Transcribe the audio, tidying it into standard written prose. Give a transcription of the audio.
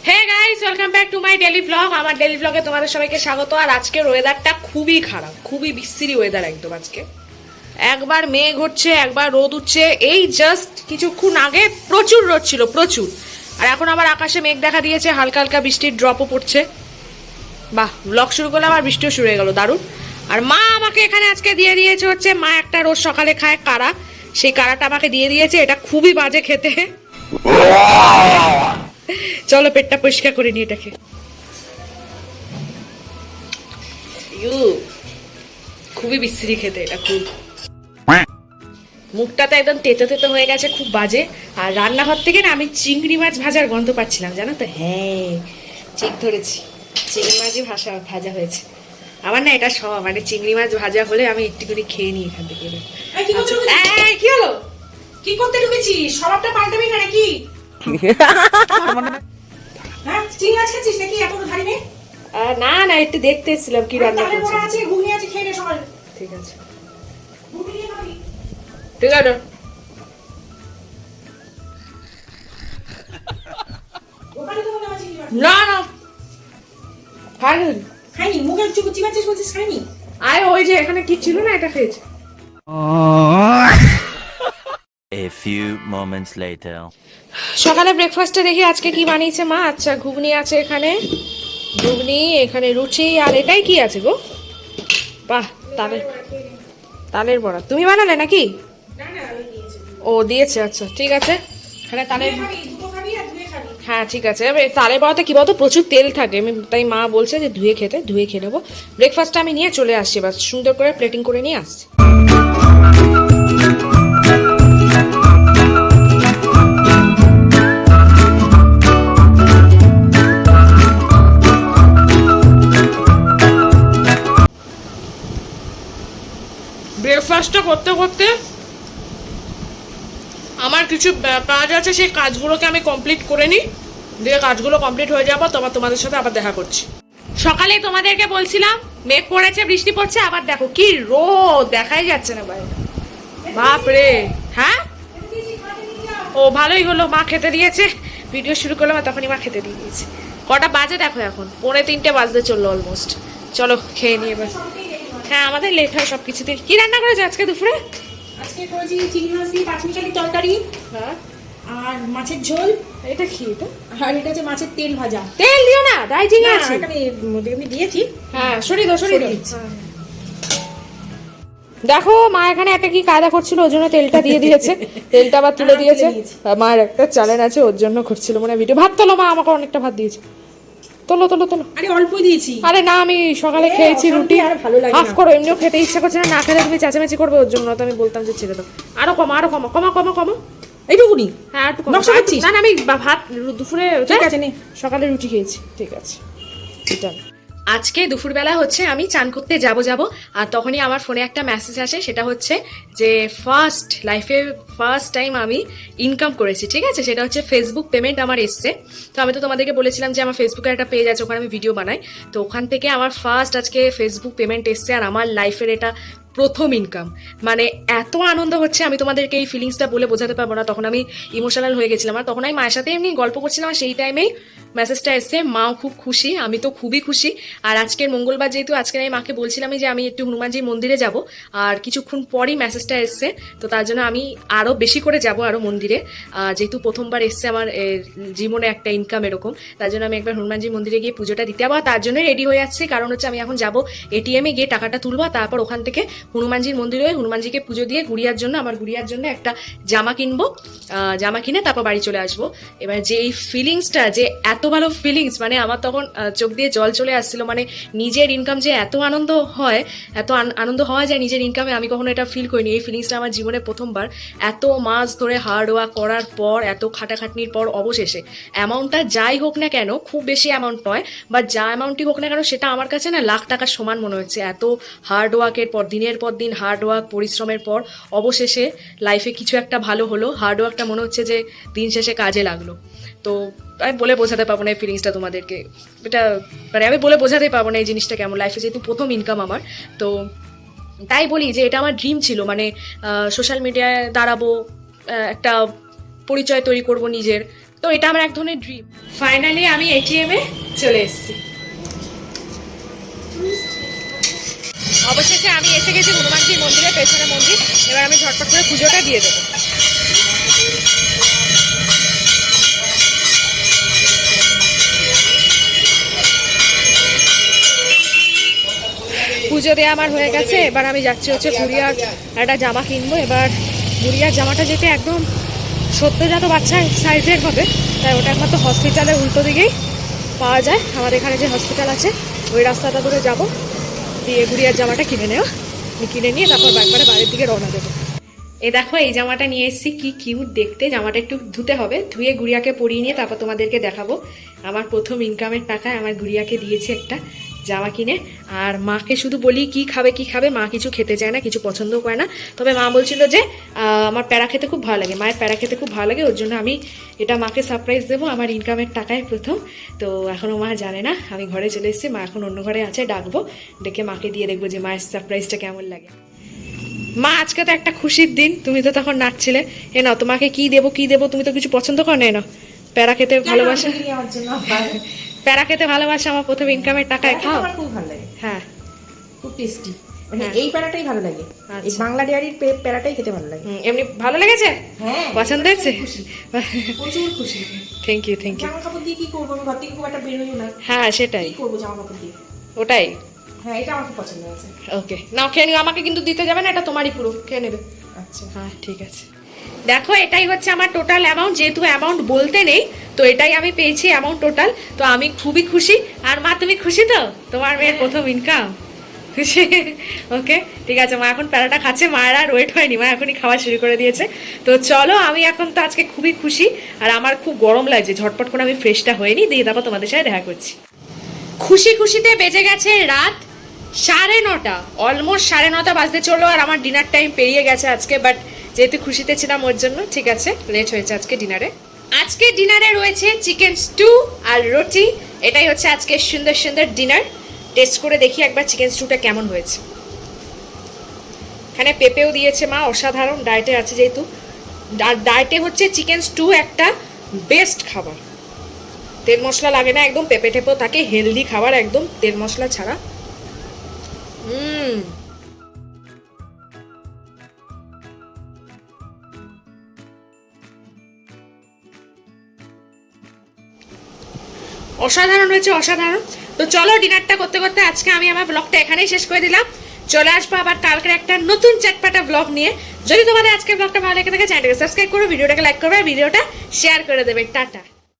Hey guys, welcome back to my daily blog. আমার daily ব্লগে তোমাদের সবাইকে স্বাগত। আর আজকের ওয়েদারটা খুবই খারাপ, খুবই বিশ্রী ওয়েদার একদম আজকে। একবার মেঘ হচ্ছে, একবার রোদ উঠছে। এই জাস্ট কিছুক্ষণ আগে প্রচুর রোদ ছিল, প্রচুর। আর এখন আবার আকাশে মেঘ দেখা দিয়েছে, হালকা হালকা বৃষ্টির ড্রপও পড়ছে। বাহ, ব্লগ শুরু করলাম আর বৃষ্টিও শুরু হয়ে গেল, দারুণ। আর মা আমাকে এখানে আজকে দিয়ে দিয়েছে হচ্ছে, মা একটা রোজ সকালে খায় কারা, সেই কারাটা আমাকে দিয়ে দিয়েছে। এটা খুবই বাজে খেতে। চলো পেটটা পরিষ্কার করে নি এটাকে। খুবই বিশ্রী খেতে এটা, খুব। মুখটাতে একদম তেতো তেতো হয়ে গেছে, খুব বাজে। আর রান্নাঘর থেকে না আমি চিংড়ি মাছ ভাজার গন্ধ পাচ্ছিলাম, জানো তো। হ্যাঁ, ঠিক ধরেছি, চিংড়ি মাছই ভাজা হয়েছে। আমার না এটা সব, মানে চিংড়ি মাছ ভাজা হলে আমি একটু করে খেয়ে নিই এখান থেকে। কি হলো? কি করতে ঢুকেছি? স্বভাবটা পাল্টাবি না নাকি? হ্যাঁ, চিংড়ি মাছ খাচ্ছিস নাকি? এত ভারী নেই। না না, একটু দেখতে এসেছিলাম কি রান্না করছিস। আছে ঘুগনি আছে, খেয়ে নে সকাল। ঠিক আছে, ঘুগনি নিয়ে খাবি? ঠিক আছে। না না, খাইনি। মুখে চিবাচ্ছিস বলছিস খাইনি। আরে ওই যে এখানে কি ছিল না, এটা খেয়েছে। A few moments later. সকালে ব্রেকফাস্টে দেখি আজকে কি বানিয়েছে মা। আচ্ছা, ঘুগনি আছে এখানে, ঘুগনি এখানে, রুটি। আর এটাই কি আছে গো? বাহ, তালের বড়া তুমি বানালে নাকি? ও দিয়েছে, আচ্ছা ঠিক আছে। এখানে তালের, হ্যাঁ ঠিক আছে। তালের বড়াতে কি বলতো, প্রচুর তেল থাকে। আমি তাই মা বলছে যে ধুয়ে খেয়ে নেবো। ব্রেকফাস্টটা আমি নিয়ে চলে আসছি, বাস সুন্দর করে প্লেটিং করে নিয়ে আসছি। ব্রেকফাস্টটা করতে করতে আমার কিছু কাজ আছে, সেই কাজগুলোকে আমি কমপ্লিট করে নিই। দিয়ে কাজগুলো কমপ্লিট হয়ে যাবো, তোমাদের সাথে আবার দেখা করছি। সকালে তোমাদেরকে বলছিলাম মেঘ পড়েছে, বৃষ্টি পড়ছে, আবার দেখো কি রোদ, দেখাই যাচ্ছে না বাইরে। বাপরে। হ্যাঁ, ও ভালোই হলো, মা খেতে দিয়েছে। ভিডিও শুরু করলাম আর তখনই মা খেতে দিয়ে দিয়েছে। কটা বাজে দেখো, এখন 2:45 বাজতে চললো অলমোস্ট। চলো খেয়ে নিয়ে এবার। হ্যাঁ, আমাদের লেট হয় সব কিছুতে। কি রান্না করেছে আজকে দুপুরে? আজকে করেছি চিংড়ি মাছ দিয়ে পাঁচমিশালি তরকারি। হ্যাঁ, আর মাছের ঝোল। এটা কি? এটা আর এটা হচ্ছে মাছের তেল ভাজা। তেল দিও না, ডাইটিং না, আছে। এটা আমি দিয়েছি। হ্যাঁ, সরিয়ে দাও। হ্যাঁ। দেখো মা এখানে একটা কি কায়দা করছিল, ওর জন্য তেলটা দিয়ে দিয়েছে। তেলটা আবার তুলে দিয়েছে। মায়ের একটা চ্যানেল আছে, ওর জন্য করছিল মানে ভিডিও। ভাত তোলো মা, আমাকে অনেকটা ভাত দিয়েছে। তোলো। আরে অল্প দিয়েছি। আরে না, আমি সকালে খেয়েছি রুটি। আর ভালো লাগে হাফ না। করো, এমনিও খেতে ইচ্ছা করছে না। না খেলে তুমি চেঁচামেচি করবে, ওর জন্য তো আমি বলতাম যে ছেড়ে দাও। আরো কমা। এইটুকুনি। হ্যাঁ, একটু কম। নকশা করছিস? না না, আমি ভাত দুপুরে, ঠিক আছে নে। সকালে রুটি খেয়েছি। ঠিক আছে, এটা আজকে দুপুরবেলা হচ্ছে আমি চান করতে যাব। আর তখনই আমার ফোনে একটা মেসেজ আসে, সেটা হচ্ছে যে লাইফে ফার্স্ট টাইম আমি ইনকাম করেছি। ঠিক আছে, সেটা হচ্ছে ফেসবুক পেমেন্ট আমার এসছে। তো আমি তো তোমাদেরকে বলেছিলাম যে আমার ফেসবুকের একটা পেজ আছে, ওখানে আমি ভিডিও বানাই। তো ওখান থেকে আমার ফার্স্ট আজকে ফেসবুক পেমেন্ট এসছে, আর আমার লাইফের এটা প্রথম ইনকাম। মানে এত আনন্দ হচ্ছে, আমি তোমাদেরকে এই ফিলিংসটা বলে বোঝাতে পারবো না। তখন আমি ইমোশনাল হয়ে গেছিলাম। আর তখন আমি মায়ের সাথে এমনি গল্প করছিলাম, আর সেই টাইমেই মেসেজটা এসছে। মাও খুব খুশি, আমি তো খুবই খুশি। আর আজকের মঙ্গলবার যেহেতু, আজকে আমি মাকে বলছিলাম যে আমি একটু হনুমানজির মন্দিরে যাব। আর কিছুক্ষণ পরই মেসেজটা এসছে, তো তার জন্য আমি আরও বেশি করে যাব আরও মন্দিরে। যেহেতু প্রথমবার এসছে আমার জীবনে একটা ইনকাম এরকম, তার জন্য আমি একবার হনুমানজির মন্দিরে গিয়ে পুজোটা দিতে যাবো। তার জন্যই রেডি হয়ে যাচ্ছি, কারণ হচ্ছে আমি এখন যাব এটিএমে গিয়ে টাকাটা তুলবো। তারপর ওখান থেকে হনুমানজির মন্দিরে হনুমানজিকে পুজো দিয়ে আমার গুড়িয়ার জন্য একটা জামা কিনবো। জামা কিনে তারপর বাড়ি চলে আসবো। এবার যে এই ফিলিংসটা, যে এত ভালো ফিলিংস, মানে আমার তখন চোখ দিয়ে জল চলে আসছিল। মানে নিজের ইনকাম যে এত আনন্দ হয়, এত আনন্দ হওয়া যায় নিজের ইনকামে, আমি কখনো এটা ফিল করিনি। এই ফিলিংসটা আমার জীবনে প্রথমবার। এত মাস ধরে হার্ড ওয়ার্ক করার পর, এত খাটাখাটনির পর অবশেষে অ্যামাউন্টটা যাই হোক না কেন, খুব বেশি অ্যামাউন্ট নয়, বা যা অ্যামাউন্টই হোক না কেন, সেটা আমার কাছে না লাখ টাকার সমান মনে হচ্ছে। এত হার্ড ওয়ার্কের পর, দিনের পর দিন হার্ড ওয়ার্ক, পরিশ্রমের পর অবশেষে লাইফে কিছু একটা ভালো হলো। হার্ড ওয়ার্কটা মনে হচ্ছে যে দিন শেষে কাজে লাগলো। তো আমি বলে বোঝাতে পারবো না এই ফিলিংসটা তোমাদেরকে। এটা মানে আমি বলে বোঝাতে পারবো না এই জিনিসটা কেমন। লাইফে যেহেতু প্রথম ইনকাম আমার, তো তাই বলি যে এটা আমার ড্রিম ছিল। মানে সোশ্যাল মিডিয়ায় দাঁড়াবো, একটা পরিচয় তৈরি করব নিজের। তো এটা আমার এক ধরনের ড্রিম। ফাইনালি আমি এটিএম এ চলে এসেছি। অবশেষে আমি এসে গেছি হনুমানজির মন্দিরের পেছনে মন্দির। এবার আমি ঝটপট করে পুজোটা দিয়ে দেবো। পুজো দেওয়া আমার হয়ে গেছে। এবার আমি যাচ্ছি হচ্ছে গুড়িয়ার একটা জামা কিনবো। এবার গুড়িয়ার জামাটা যেতে একদম সদ্যজাত বাচ্চার সাইজের হবে, তাই ওটা একমাত্র হসপিটালের উল্টো দিকেই পাওয়া যায়। আমাদের এখানে যে হসপিটাল আছে ওই রাস্তাটা ধরে যাবো, দিয়ে গুড়িয়ার জামাটা কিনে নেও। কিনে নিয়ে তারপর একবারে বাড়ির দিকে রওনা দেবো। এই দেখো এই জামাটা নিয়ে এসেছি, কি কিউট দেখতে। জামাটা একটু ধুতে হবে, ধুয়ে গুড়িয়াকে পরিয়ে নিয়ে তারপর তোমাদেরকে দেখাবো। আমার প্রথম ইনকামের টাকায় আমার গুড়িয়াকে দিয়েছে একটা জামা কিনে। আর মাকে শুধু বলি কি খাবে কি খাবে, মা কিছু খেতে চায় না, কিছু পছন্দ করে না। তবে মা বলছিল যে আমার প্যারা খেতে খুব ভালো লাগে, মায়ের প্যারা খেতে খুব ভালো লাগে, ওর জন্য আমি এটা মাকে সারপ্রাইজ দেবো আমার ইনকামের টাকায় প্রথম। তো এখনও মা জানে না, আমি ঘরে চলে এসেছি, মা এখন অন্য ঘরে আছে, ডাকবো, ডেকে মাকে দিয়ে দেখবো যে মায়ের সারপ্রাইজটা কেমন লাগে। মা আজকে তো একটা খুশির দিন, তুমি তো তখন নাচছিলে। এ নাও তোমাকে কি দেবো কি দেবো, তুমি তো কিছু পছন্দ করো না, এনো প্যারা খেতে ভালোবাসা, আমার জন্য প্যারা খেতে ভালোবাসা, আমার প্রথম ইনকামের টাকায় খাও। আমার খুব ভালো লাগে, হ্যাঁ খুব টেস্টি। মানে হ্যাঁ। এই প্যারাটাই ভালো লাগে, এই আচ্ছা। বাংলা ডেয়ারির প্যারাটাই খেতে ভালো লাগে। এমনি ভালো লেগেছে, হ্যাঁ, পছন্দ হয়েছে, খুশি, প্রচুর খুশি। Thank you thank you. জামা কাপড় দিয়ে কি করবো, আমি ঘর থেকে খুব একটা বেরোই না, হ্যাঁ সেটাই, কি করবো জামা কাপড় দিয়ে। ওটাই। হ্যাঁ, এটা আমার খুব পছন্দ হয়েছে। ওকে নাও খেয়ে নিও, আমাকে কিন্তু দিতে যাবে না, এটা তোমারই পুরো, খেয়ে নেবে। আচ্ছা, হ্যাঁ ঠিক আছে। দেখো এটাই হচ্ছে আমার টোটাল অ্যামাউন্ট, যেহেতু অ্যামাউন্ট বলতে নেই তো এটাই আমি পেয়েছি অ্যামাউন্ট টোটাল। তো আমি খুবই খুশি। আর মা তুমি খুশি তো, তোমার মেয়ের প্রথম ইনকাম? খুশি? ওকে ঠিক আছে। মা এখন প্যারাটা খাচ্ছে, মায়ের আর ওয়েট হয়নি, মা এখনই খাওয়া শুরু করে দিয়েছে। তো চলো, আমি এখন তো আজকে খুবই খুশি। আর আমার খুব গরম লাগছে, ঝটপট করে আমি ফ্রেশটা হয়ে নিই, দিয়ে তারপর তোমাদের সাথে দেখা করছি। খুশি খুশিতে বেজে গেছে রাত 9:30, অলমোস্ট 9:30 বাজতে চলো। আর আমার ডিনার টাইম পেরিয়ে গেছে আজকে, বাট যেহেতু খুশিতে ছিলাম ওর জন্য ঠিক আছে, লেট হয়েছে আজকে ডিনারে। আজকে ডিনারে রয়েছে চিকেন স্টু আর রুটি। এটাই হচ্ছে আজকে সুন্দর সুন্দর ডিনার। টেস্ট করে দেখি একবার চিকেন স্টুটা কেমন হয়েছে। এখানে পেঁপেও দিয়েছে মা, অসাধারণ। ডায়েটে আছে যেহেতু, আর ডায়েটে হচ্ছে চিকেন স্টু একটা বেস্ট খাবার, তেল মশলা লাগে না, একদম পেঁপে টেপেও থাকে, হেলদি খাবার একদম তেল মশলা ছাড়া। অসাধারণ হয়েছে, অসাধারণ। তো চলো ডিনারটা করতে করতে আজকে আমি আমার ব্লগটা এখানেই শেষ করে দিলাম। চলে আসবো আবার কালকের একটা নতুন চটপাটা ব্লগ নিয়ে। যদি তোমাদের আজকে ব্লগটা ভালো লেগে থাকে চ্যানেলটাকে সাবস্ক্রাইব করো, ভিডিওটাকে লাইক করবে, আর ভিডিওটা শেয়ার করে দেবে। টাটা।